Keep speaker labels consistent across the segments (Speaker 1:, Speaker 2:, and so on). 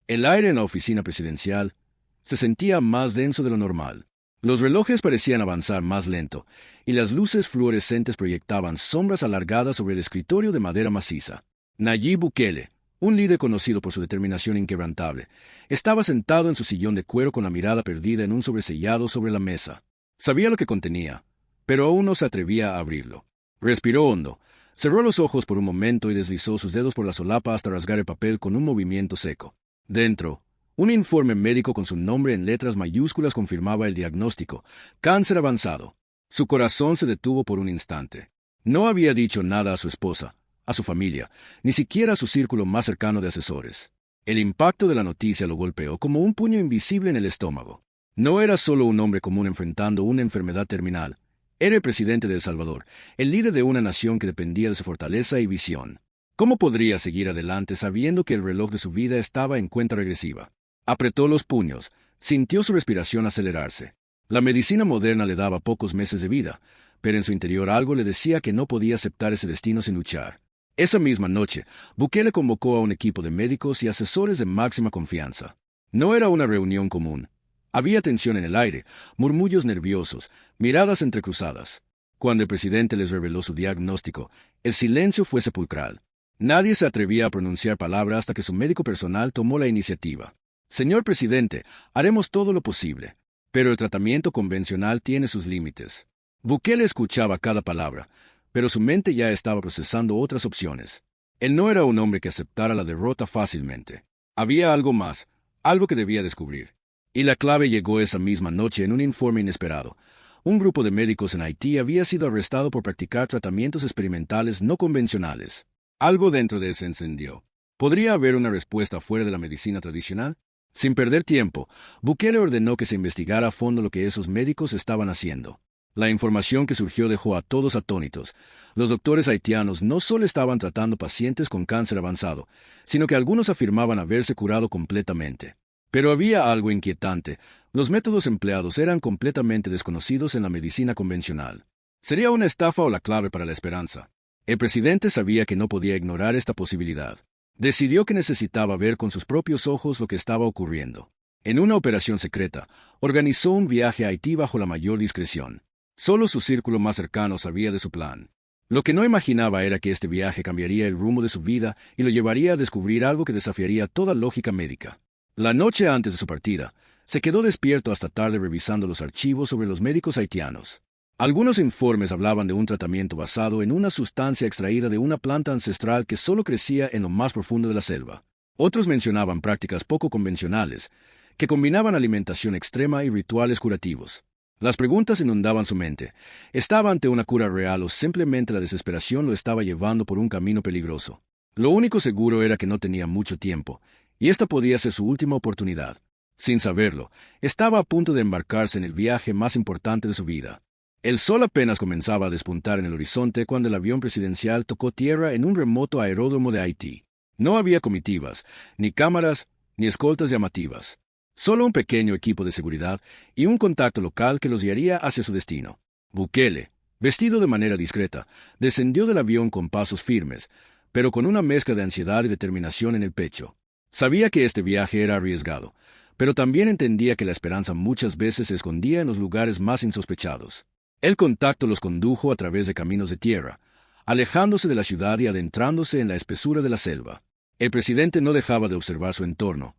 Speaker 1: El aire en la oficina presidencial se sentía más denso de lo normal. Los relojes parecían avanzar más lento, y las luces fluorescentes proyectaban sombras alargadas sobre el escritorio de madera maciza. Nayib Bukele, un líder conocido por su determinación inquebrantable, estaba sentado en su sillón de cuero con la mirada perdida en un sobresellado sobre la mesa. Sabía lo que contenía, pero aún no se atrevía a abrirlo. Respiró hondo, cerró los ojos por un momento y deslizó sus dedos por la solapa hasta rasgar el papel con un movimiento seco. Dentro, un informe médico con su nombre en letras mayúsculas confirmaba el diagnóstico: cáncer avanzado. Su corazón se detuvo por un instante. No había dicho nada a su esposa, a su familia, ni siquiera a su círculo más cercano de asesores. El impacto de la noticia lo golpeó como un puño invisible en el estómago. No era solo un hombre común enfrentando una enfermedad terminal. Era el presidente de El Salvador, el líder de una nación que dependía de su fortaleza y visión. ¿Cómo podría seguir adelante sabiendo que el reloj de su vida estaba en cuenta regresiva? Apretó los puños, sintió su respiración acelerarse. La medicina moderna le daba pocos meses de vida, pero en su interior algo le decía que no podía aceptar ese destino sin luchar. Esa misma noche, Bukele convocó a un equipo de médicos y asesores de máxima confianza. No era una reunión común. Había tensión en el aire, murmullos nerviosos, miradas entrecruzadas. Cuando el presidente les reveló su diagnóstico, el silencio fue sepulcral. Nadie se atrevía a pronunciar palabra hasta que su médico personal tomó la iniciativa. Señor presidente, haremos todo lo posible, pero el tratamiento convencional tiene sus límites. Bukele escuchaba cada palabra, pero su mente ya estaba procesando otras opciones. Él no era un hombre que aceptara la derrota fácilmente. Había algo más, algo que debía descubrir. Y la clave llegó esa misma noche en un informe inesperado. Un grupo de médicos en Haití había sido arrestado por practicar tratamientos experimentales no convencionales. Algo dentro de él se encendió. ¿Podría haber una respuesta fuera de la medicina tradicional? Sin perder tiempo, Bukele ordenó que se investigara a fondo lo que esos médicos estaban haciendo. La información que surgió dejó a todos atónitos. Los doctores haitianos no solo estaban tratando pacientes con cáncer avanzado, sino que algunos afirmaban haberse curado completamente. Pero había algo inquietante: los métodos empleados eran completamente desconocidos en la medicina convencional. ¿Sería una estafa o la clave para la esperanza? El presidente sabía que no podía ignorar esta posibilidad. Decidió que necesitaba ver con sus propios ojos lo que estaba ocurriendo. En una operación secreta, organizó un viaje a Haití bajo la mayor discreción. Solo su círculo más cercano sabía de su plan. Lo que no imaginaba era que este viaje cambiaría el rumbo de su vida y lo llevaría a descubrir algo que desafiaría toda lógica médica. La noche antes de su partida, se quedó despierto hasta tarde revisando los archivos sobre los médicos haitianos. Algunos informes hablaban de un tratamiento basado en una sustancia extraída de una planta ancestral que solo crecía en lo más profundo de la selva. Otros mencionaban prácticas poco convencionales, que combinaban alimentación extrema y rituales curativos. Las preguntas inundaban su mente. ¿Estaba ante una cura real o simplemente la desesperación lo estaba llevando por un camino peligroso? Lo único seguro era que no tenía mucho tiempo, y esta podía ser su última oportunidad. Sin saberlo, estaba a punto de embarcarse en el viaje más importante de su vida. El sol apenas comenzaba a despuntar en el horizonte cuando el avión presidencial tocó tierra en un remoto aeródromo de Haití. No había comitivas, ni cámaras, ni escoltas llamativas. Solo un pequeño equipo de seguridad y un contacto local que los guiaría hacia su destino. Bukele, vestido de manera discreta, descendió del avión con pasos firmes, pero con una mezcla de ansiedad y determinación en el pecho. Sabía que este viaje era arriesgado, pero también entendía que la esperanza muchas veces se escondía en los lugares más insospechados. El contacto los condujo a través de caminos de tierra, alejándose de la ciudad y adentrándose en la espesura de la selva. El presidente no dejaba de observar su entorno.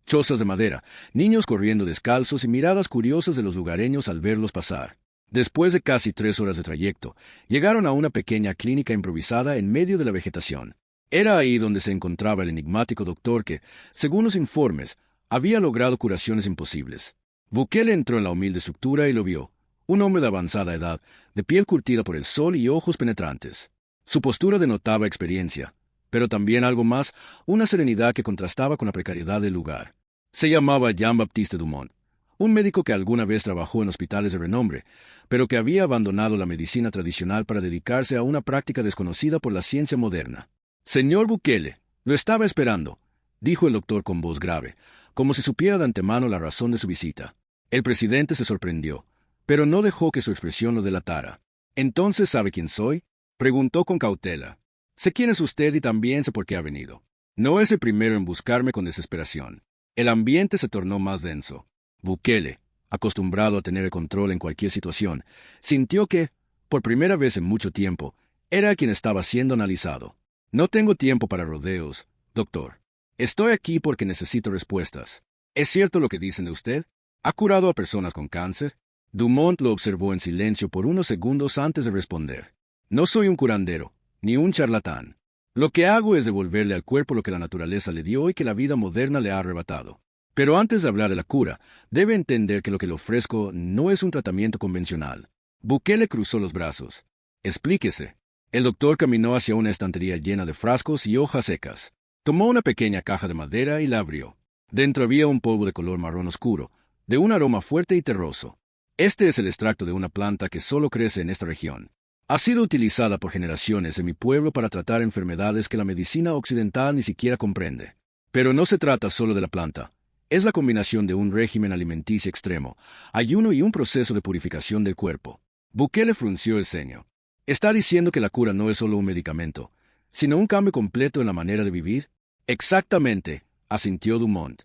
Speaker 1: Chozas de madera, niños corriendo descalzos y miradas curiosas de los lugareños al verlos pasar. Después de casi 3 horas de trayecto, llegaron a una pequeña clínica improvisada en medio de la vegetación. Era ahí donde se encontraba el enigmático doctor que, según los informes, había logrado curaciones imposibles. Bukele entró en la humilde estructura y lo vio. Un hombre de avanzada edad, de piel curtida por el sol y ojos penetrantes. Su postura denotaba experiencia, pero también algo más, una serenidad que contrastaba con la precariedad del lugar. Se llamaba Jean-Baptiste Dumont, un médico que alguna vez trabajó en hospitales de renombre, pero que había abandonado la medicina tradicional para dedicarse a una práctica desconocida por la ciencia moderna. «Señor Bukele, lo estaba esperando», dijo el doctor con voz grave, como si supiera de antemano la razón de su visita. El presidente se sorprendió, pero no dejó que su expresión lo delatara. «¿Entonces sabe quién soy?», preguntó con cautela. «Sé quién es usted y también sé por qué ha venido. No es el primero en buscarme con desesperación. El ambiente se tornó más denso. Bukele, acostumbrado a tener el control en cualquier situación, sintió que, por primera vez en mucho tiempo, era quien estaba siendo analizado. No tengo tiempo para rodeos, doctor. Estoy aquí porque necesito respuestas. ¿Es cierto lo que dicen de usted? ¿Ha curado a personas con cáncer? Dumont lo observó en silencio por unos segundos antes de responder. No soy un curandero, ni un charlatán. Lo que hago es devolverle al cuerpo lo que la naturaleza le dio y que la vida moderna le ha arrebatado. Pero antes de hablar de la cura, debe entender que lo que le ofrezco no es un tratamiento convencional. Bukele cruzó los brazos. Explíquese. El doctor caminó hacia una estantería llena de frascos y hojas secas. Tomó una pequeña caja de madera y la abrió. Dentro había un polvo de color marrón oscuro, de un aroma fuerte y terroso. Este es el extracto de una planta que solo crece en esta región. Ha sido utilizada por generaciones en mi pueblo para tratar enfermedades que la medicina occidental ni siquiera comprende. Pero no se trata solo de la planta. Es la combinación de un régimen alimenticio extremo, ayuno y un proceso de purificación del cuerpo. Bukele frunció el ceño. ¿Está diciendo que la cura no es solo un medicamento, sino un cambio completo en la manera de vivir? Exactamente, asintió Dumont.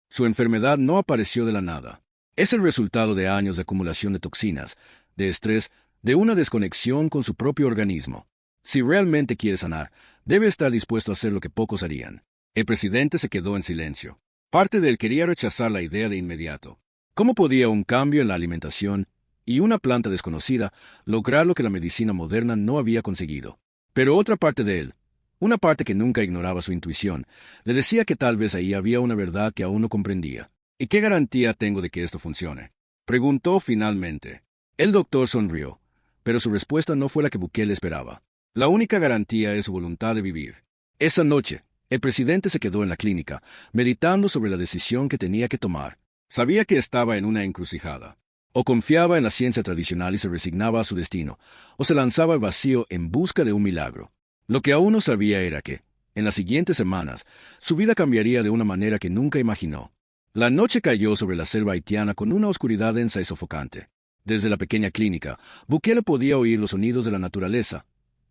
Speaker 1: Su enfermedad no apareció de la nada. Es el resultado de años de acumulación de toxinas, de estrés, de una desconexión con su propio organismo. Si realmente quiere sanar, debe estar dispuesto a hacer lo que pocos harían. El presidente se quedó en silencio. Parte de él quería rechazar la idea de inmediato. ¿Cómo podía un cambio en la alimentación y una planta desconocida lograr lo que la medicina moderna no había conseguido? Pero otra parte de él, una parte que nunca ignoraba su intuición, le decía que tal vez ahí había una verdad que aún no comprendía. ¿Y qué garantía tengo de que esto funcione?, preguntó finalmente. El doctor sonrió, pero su respuesta no fue la que Bukele esperaba. La única garantía es su voluntad de vivir. Esa noche, el presidente se quedó en la clínica, meditando sobre la decisión que tenía que tomar. Sabía que estaba en una encrucijada. O confiaba en la ciencia tradicional y se resignaba a su destino, o se lanzaba al vacío en busca de un milagro. Lo que aún no sabía era que, en las siguientes semanas, su vida cambiaría de una manera que nunca imaginó. La noche cayó sobre la selva haitiana con una oscuridad densa y sofocante. Desde la pequeña clínica, Bukele podía oír los sonidos de la naturaleza,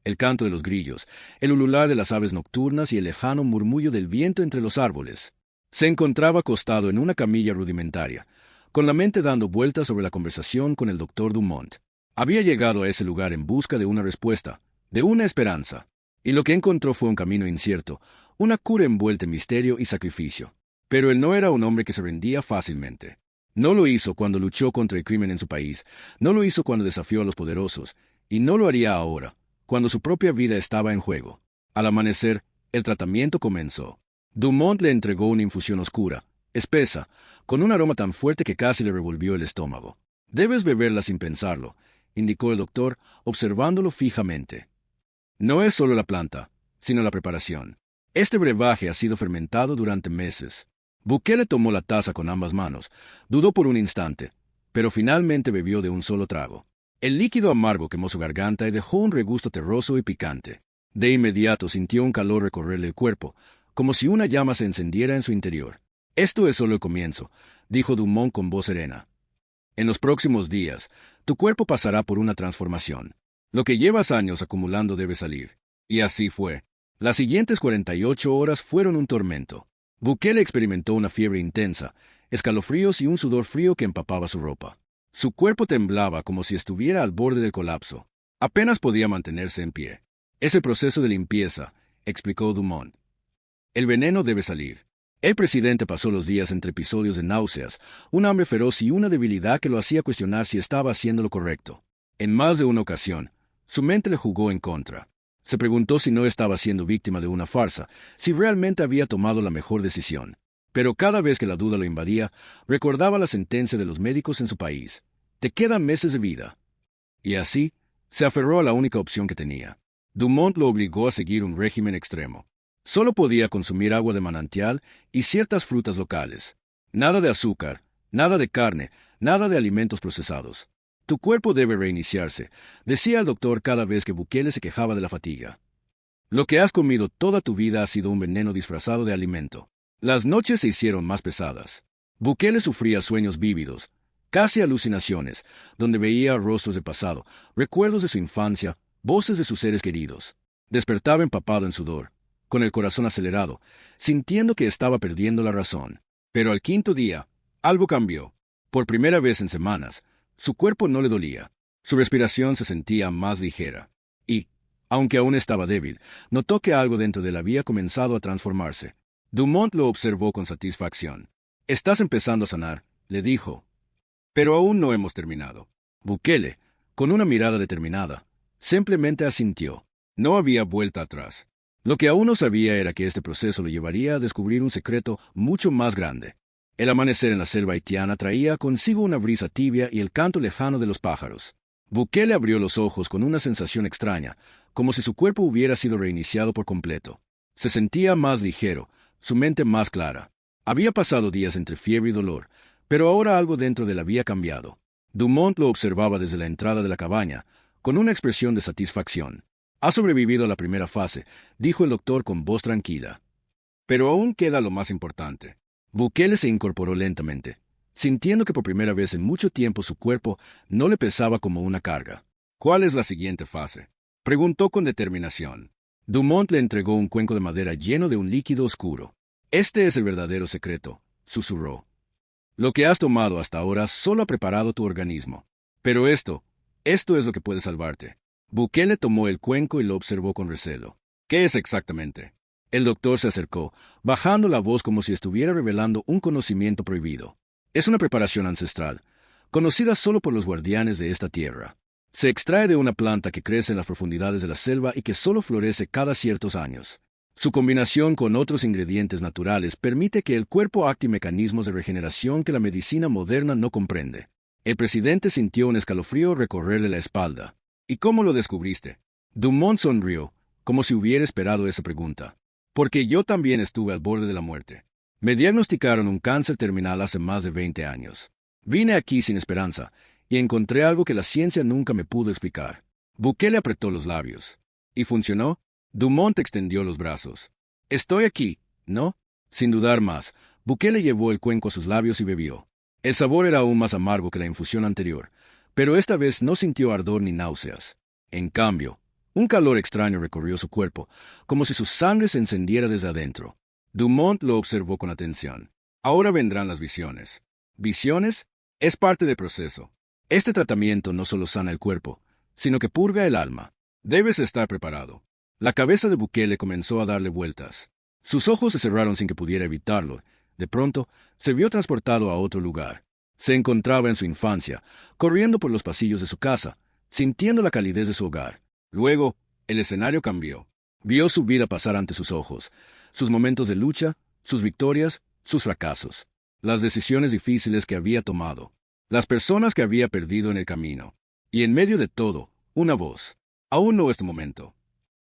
Speaker 1: el canto de los grillos, el ulular de las aves nocturnas y el lejano murmullo del viento entre los árboles. Se encontraba acostado en una camilla rudimentaria, con la mente dando vueltas sobre la conversación con el doctor Dumont. Había llegado a ese lugar en busca de una respuesta, de una esperanza, y lo que encontró fue un camino incierto, una cura envuelta en misterio y sacrificio. Pero él no era un hombre que se rendía fácilmente. No lo hizo cuando luchó contra el crimen en su país, no lo hizo cuando desafió a los poderosos, y no lo haría ahora, cuando su propia vida estaba en juego. Al amanecer, el tratamiento comenzó. Dumont le entregó una infusión oscura, espesa, con un aroma tan fuerte que casi le revolvió el estómago. Debes beberla sin pensarlo, indicó el doctor, observándolo fijamente. No es solo la planta, sino la preparación. Este brebaje ha sido fermentado durante meses. Bukele tomó la taza con ambas manos, dudó por un instante, pero finalmente bebió de un solo trago. El líquido amargo quemó su garganta y dejó un regusto terroso y picante. De inmediato sintió un calor recorrerle el cuerpo, como si una llama se encendiera en su interior. Esto es solo el comienzo, dijo Dumont con voz serena. En los próximos días, tu cuerpo pasará por una transformación. Lo que llevas años acumulando debe salir. Y así fue. Las siguientes 48 horas fueron un tormento. Bukele experimentó una fiebre intensa, escalofríos y un sudor frío que empapaba su ropa. Su cuerpo temblaba como si estuviera al borde del colapso. Apenas podía mantenerse en pie. Es el proceso de limpieza, explicó Dumont. El veneno debe salir. El presidente pasó los días entre episodios de náuseas, un hambre feroz y una debilidad que lo hacía cuestionar si estaba haciendo lo correcto. En más de una ocasión, su mente le jugó en contra. Se preguntó si no estaba siendo víctima de una farsa, si realmente había tomado la mejor decisión. Pero cada vez que la duda lo invadía, recordaba la sentencia de los médicos en su país. Te quedan meses de vida. Y así, se aferró a la única opción que tenía. Dumont lo obligó a seguir un régimen extremo. Solo podía consumir agua de manantial y ciertas frutas locales. Nada de azúcar, nada de carne, nada de alimentos procesados. Tu cuerpo debe reiniciarse, decía el doctor cada vez que Bukele se quejaba de la fatiga. Lo que has comido toda tu vida ha sido un veneno disfrazado de alimento. Las noches se hicieron más pesadas. Bukele sufría sueños vívidos, casi alucinaciones, donde veía rostros de pasado, recuerdos de su infancia, voces de sus seres queridos. Despertaba empapado en sudor, con el corazón acelerado, sintiendo que estaba perdiendo la razón. Pero al quinto día, algo cambió. Por primera vez en semanas, su cuerpo no le dolía. Su respiración se sentía más ligera. Y, aunque aún estaba débil, notó que algo dentro de él había comenzado a transformarse. Dumont lo observó con satisfacción. «Estás empezando a sanar», le dijo. «Pero aún no hemos terminado». Bukele, con una mirada determinada, simplemente asintió. No había vuelta atrás. Lo que aún no sabía era que este proceso lo llevaría a descubrir un secreto mucho más grande. El amanecer en la selva haitiana traía consigo una brisa tibia y el canto lejano de los pájaros. Bukele abrió los ojos con una sensación extraña, como si su cuerpo hubiera sido reiniciado por completo. Se sentía más ligero, su mente más clara. Había pasado días entre fiebre y dolor, pero ahora algo dentro de él había cambiado. Dumont lo observaba desde la entrada de la cabaña, con una expresión de satisfacción. «Ha sobrevivido a la primera fase», dijo el doctor con voz tranquila. «Pero aún queda lo más importante». Bukele se incorporó lentamente, sintiendo que por primera vez en mucho tiempo su cuerpo no le pesaba como una carga. «¿Cuál es la siguiente fase?», preguntó con determinación. Dumont le entregó un cuenco de madera lleno de un líquido oscuro. «Este es el verdadero secreto», susurró. «Lo que has tomado hasta ahora solo ha preparado tu organismo. Pero esto es lo que puede salvarte». Bukele tomó el cuenco y lo observó con recelo. «¿Qué es exactamente?». El doctor se acercó, bajando la voz como si estuviera revelando un conocimiento prohibido. «Es una preparación ancestral, conocida solo por los guardianes de esta tierra. Se extrae de una planta que crece en las profundidades de la selva y que solo florece cada ciertos años. Su combinación con otros ingredientes naturales permite que el cuerpo active mecanismos de regeneración que la medicina moderna no comprende». El presidente sintió un escalofrío recorrerle la espalda. «¿Y cómo lo descubriste?». Dumont sonrió, como si hubiera esperado esa pregunta. «Porque yo también estuve al borde de la muerte. Me diagnosticaron un cáncer terminal hace más de 20 años. Vine aquí sin esperanza, y encontré algo que la ciencia nunca me pudo explicar». Bukele apretó los labios. «¿Y funcionó?». Dumont extendió los brazos. «Estoy aquí, ¿no?». Sin dudar más, Bukele llevó el cuenco a sus labios y bebió. El sabor era aún más amargo que la infusión anterior, pero esta vez no sintió ardor ni náuseas. En cambio, un calor extraño recorrió su cuerpo, como si su sangre se encendiera desde adentro. Dumont lo observó con atención. «Ahora vendrán las visiones». «¿Visiones?». «Es parte del proceso. Este tratamiento no solo sana el cuerpo, sino que purga el alma. Debes estar preparado». La cabeza de Bukele comenzó a darle vueltas. Sus ojos se cerraron sin que pudiera evitarlo. De pronto, se vio transportado a otro lugar. Se encontraba en su infancia, corriendo por los pasillos de su casa, sintiendo la calidez de su hogar. Luego, el escenario cambió. Vio su vida pasar ante sus ojos, sus momentos de lucha, sus victorias, sus fracasos, las decisiones difíciles que había tomado, las personas que había perdido en el camino. Y en medio de todo, una voz. «Aún no es tu momento».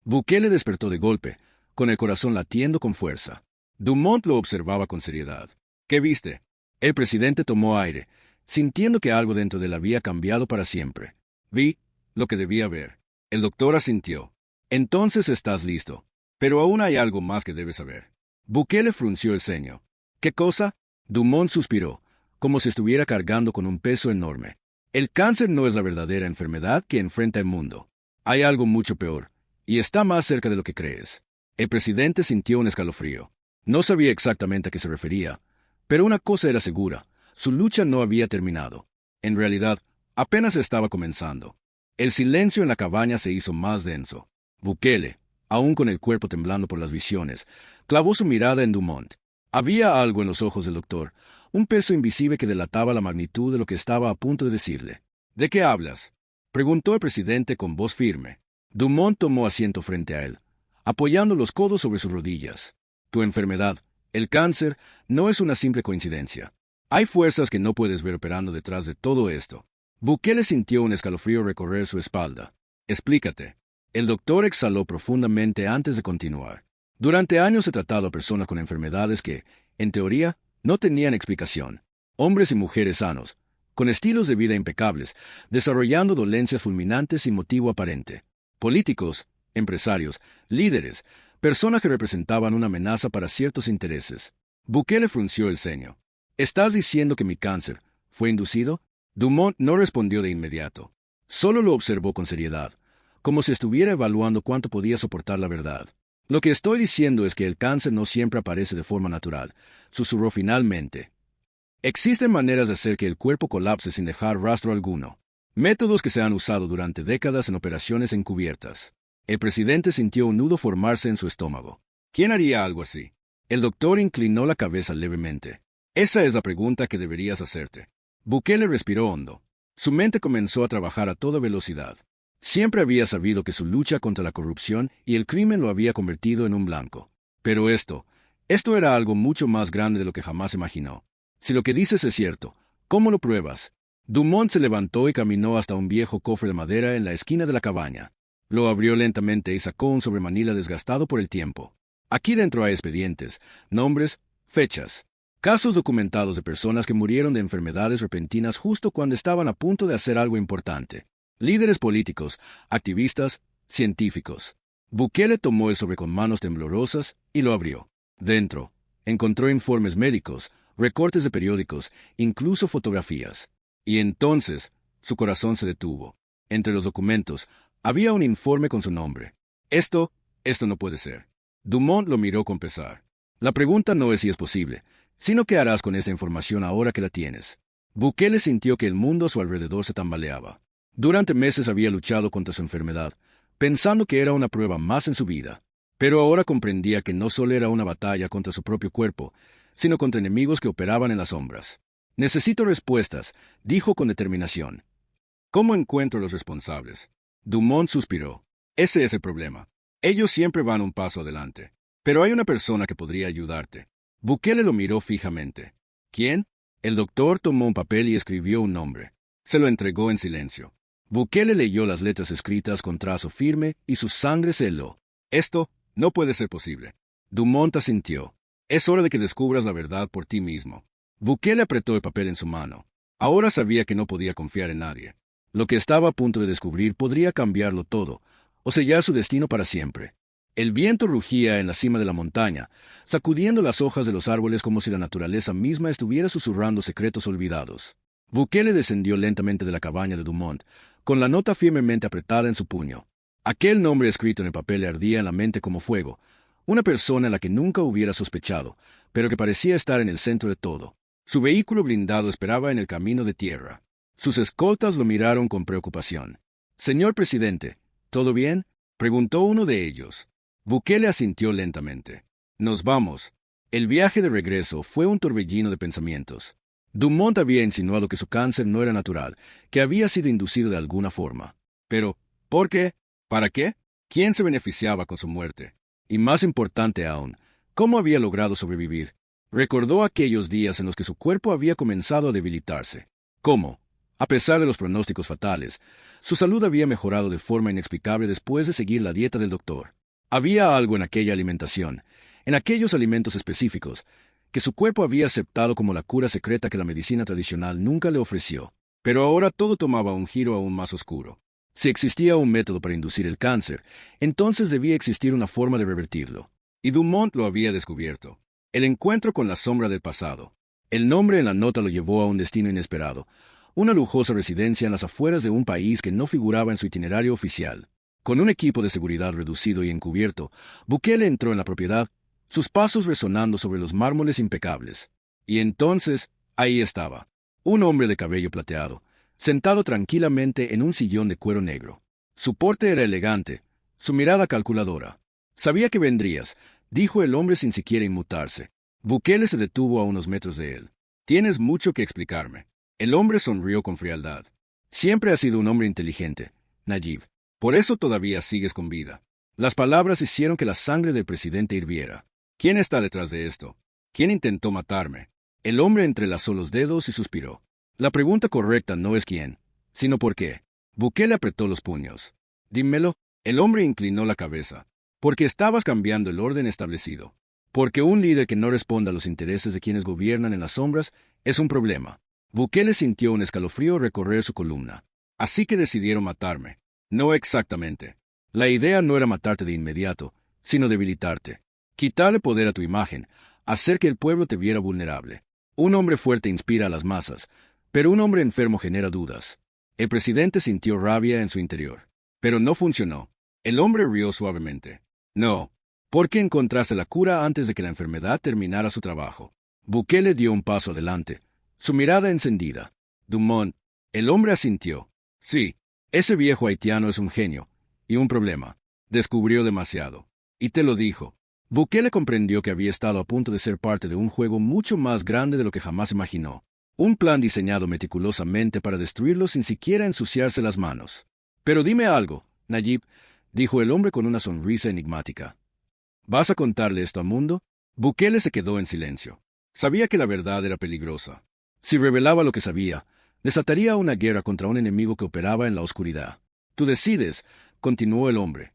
Speaker 1: Bukele despertó de golpe, con el corazón latiendo con fuerza. Dumont lo observaba con seriedad. «¿Qué viste?». El presidente tomó aire, sintiendo que algo dentro de él había cambiado para siempre. «Vi lo que debía ver». El doctor asintió. «Entonces estás listo. Pero aún hay algo más que debes saber». Bukele frunció el ceño. «¿Qué cosa?». Dumont suspiró, como si estuviera cargando con un peso enorme. «El cáncer no es la verdadera enfermedad que enfrenta el mundo. Hay algo mucho peor, y está más cerca de lo que crees». El presidente sintió un escalofrío. No sabía exactamente a qué se refería, pero una cosa era segura: su lucha no había terminado. En realidad, apenas estaba comenzando. El silencio en la cabaña se hizo más denso. Bukele, aún con el cuerpo temblando por las visiones, clavó su mirada en Dumont. Había algo en los ojos del doctor, un peso invisible que delataba la magnitud de lo que estaba a punto de decirle. «¿De qué hablas?», preguntó el presidente con voz firme. Dumont tomó asiento frente a él, apoyando los codos sobre sus rodillas. «Tu enfermedad, el cáncer, no es una simple coincidencia. Hay fuerzas que no puedes ver operando detrás de todo esto». Bukele sintió un escalofrío recorrer su espalda. «Explícate». El doctor exhaló profundamente antes de continuar. «Durante años he tratado a personas con enfermedades que, en teoría, no tenían explicación. Hombres y mujeres sanos, con estilos de vida impecables, desarrollando dolencias fulminantes sin motivo aparente. Políticos, empresarios, líderes, personas que representaban una amenaza para ciertos intereses». Bukele frunció el ceño. «¿Estás diciendo que mi cáncer fue inducido?». Dumont no respondió de inmediato. Solo lo observó con seriedad, como si estuviera evaluando cuánto podía soportar la verdad. Lo que estoy diciendo es que el cáncer no siempre aparece de forma natural, susurró finalmente. Existen maneras de hacer que el cuerpo colapse sin dejar rastro alguno. Métodos que se han usado durante décadas en operaciones encubiertas. El presidente sintió un nudo formarse en su estómago. ¿Quién haría algo así? El doctor inclinó la cabeza levemente. Esa es la pregunta que deberías hacerte. Bukele respiró hondo. Su mente comenzó a trabajar a toda velocidad. Siempre había sabido que su lucha contra la corrupción y el crimen lo había convertido en un blanco. Pero esto era algo mucho más grande de lo que jamás imaginó. Si lo que dices es cierto, ¿cómo lo pruebas? Dumont se levantó y caminó hasta un viejo cofre de madera en la esquina de la cabaña. Lo abrió lentamente y sacó un sobremanila desgastado por el tiempo. Aquí dentro hay expedientes, nombres, fechas, casos documentados de personas que murieron de enfermedades repentinas justo cuando estaban a punto de hacer algo importante. Líderes políticos, activistas, científicos. Bukele tomó el sobre con manos temblorosas y lo abrió. Dentro, encontró informes médicos, recortes de periódicos, incluso fotografías. Y entonces, su corazón se detuvo. Entre los documentos, había un informe con su nombre. Esto no puede ser. Dumont lo miró con pesar. La pregunta no es si es posible, sino qué harás con esta información ahora que la tienes. Bukele sintió que el mundo a su alrededor se tambaleaba. Durante meses había luchado contra su enfermedad, pensando que era una prueba más en su vida. Pero ahora comprendía que no solo era una batalla contra su propio cuerpo, sino contra enemigos que operaban en las sombras. Necesito respuestas, dijo con determinación. ¿Cómo encuentro a los responsables? Dumont suspiró. Ese es el problema. Ellos siempre van un paso adelante. Pero hay una persona que podría ayudarte. Bukele lo miró fijamente. ¿Quién? El doctor tomó un papel y escribió un nombre. Se lo entregó en silencio. Bukele leyó las letras escritas con trazo firme y su sangre se heló. Esto no puede ser posible. Dumont asintió. Es hora de que descubras la verdad por ti mismo. Bukele apretó el papel en su mano. Ahora sabía que no podía confiar en nadie. Lo que estaba a punto de descubrir podría cambiarlo todo, o sellar su destino para siempre. El viento rugía en la cima de la montaña, sacudiendo las hojas de los árboles como si la naturaleza misma estuviera susurrando secretos olvidados. Bukele descendió lentamente de la cabaña de Dumont, con la nota firmemente apretada en su puño. Aquel nombre escrito en el papel le ardía en la mente como fuego, una persona en la que nunca hubiera sospechado, pero que parecía estar en el centro de todo. Su vehículo blindado esperaba en el camino de tierra. Sus escoltas lo miraron con preocupación. «Señor presidente, ¿todo bien?», preguntó uno de ellos. Bukele asintió lentamente. «Nos vamos». El viaje de regreso fue un torbellino de pensamientos. Dumont había insinuado que su cáncer no era natural, que había sido inducido de alguna forma. Pero, ¿por qué? ¿Para qué? ¿Quién se beneficiaba con su muerte? Y más importante aún, ¿cómo había logrado sobrevivir? Recordó aquellos días en los que su cuerpo había comenzado a debilitarse. ¿Cómo? A pesar de los pronósticos fatales, su salud había mejorado de forma inexplicable después de seguir la dieta del doctor. Había algo en aquella alimentación, en aquellos alimentos específicos, que su cuerpo había aceptado como la cura secreta que la medicina tradicional nunca le ofreció. Pero ahora todo tomaba un giro aún más oscuro. Si existía un método para inducir el cáncer, entonces debía existir una forma de revertirlo. Y Dumont lo había descubierto. El encuentro con la sombra del pasado. El nombre en la nota lo llevó a un destino inesperado, una lujosa residencia en las afueras de un país que no figuraba en su itinerario oficial. Con un equipo de seguridad reducido y encubierto, Bukele entró en la propiedad, sus pasos resonando sobre los mármoles impecables. Y entonces, ahí estaba, un hombre de cabello plateado, sentado tranquilamente en un sillón de cuero negro. Su porte era elegante, su mirada calculadora. «Sabía que vendrías», dijo el hombre sin siquiera inmutarse. Bukele se detuvo a unos metros de él. «Tienes mucho que explicarme». El hombre sonrió con frialdad. «Siempre has sido un hombre inteligente, Nayib. Por eso todavía sigues con vida». Las palabras hicieron que la sangre del presidente hirviera. «¿Quién está detrás de esto? ¿Quién intentó matarme?» El hombre entrelazó los dedos y suspiró. «La pregunta correcta no es quién, sino por qué». Bukele apretó los puños. «Dímelo». El hombre inclinó la cabeza. «Porque estabas cambiando el orden establecido. Porque un líder que no responda a los intereses de quienes gobiernan en las sombras es un problema». Bukele sintió un escalofrío recorrer su columna. «Así que decidieron matarme». «No exactamente. La idea no era matarte de inmediato, sino debilitarte. Quitarle poder a tu imagen, hacer que el pueblo te viera vulnerable. Un hombre fuerte inspira a las masas, pero un hombre enfermo genera dudas». El presidente sintió rabia en su interior. Pero no funcionó. El hombre rió suavemente. «No. ¿Por qué encontraste la cura antes de que la enfermedad terminara su trabajo? Bukele dio un paso adelante, su mirada encendida. Dumont, el hombre asintió. Sí, ese viejo haitiano es un genio, y un problema. Descubrió demasiado. Y te lo dijo. Bukele comprendió que había estado a punto de ser parte de un juego mucho más grande de lo que jamás imaginó. Un plan diseñado meticulosamente para destruirlo sin siquiera ensuciarse las manos. Pero dime algo, Nayib, dijo el hombre con una sonrisa enigmática. ¿Vas a contarle esto al mundo? Bukele se quedó en silencio. Sabía que la verdad era peligrosa. Si revelaba lo que sabía, desataría una guerra contra un enemigo que operaba en la oscuridad. Tú decides, continuó el hombre.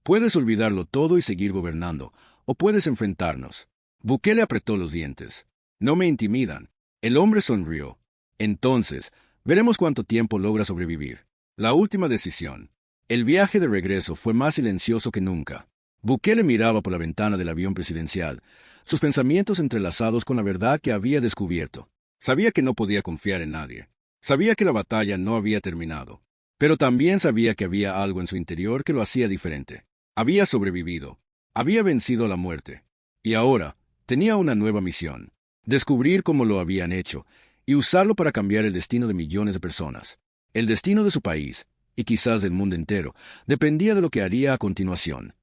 Speaker 1: Puedes olvidarlo todo y seguir gobernando, o puedes enfrentarnos. Bukele apretó los dientes. No me intimidan. El hombre sonrió. Entonces, veremos cuánto tiempo logra sobrevivir. La última decisión. El viaje de regreso fue más silencioso que nunca. Bukele miraba por la ventana del avión presidencial, sus pensamientos entrelazados con la verdad que había descubierto. Sabía que no podía confiar en nadie. Sabía que la batalla no había terminado. Pero también sabía que había algo en su interior que lo hacía diferente. Había sobrevivido. Había vencido a la muerte. Y ahora tenía una nueva misión. Descubrir cómo lo habían hecho y usarlo para cambiar el destino de millones de personas. El destino de su país, y quizás del mundo entero, dependía de lo que haría a continuación.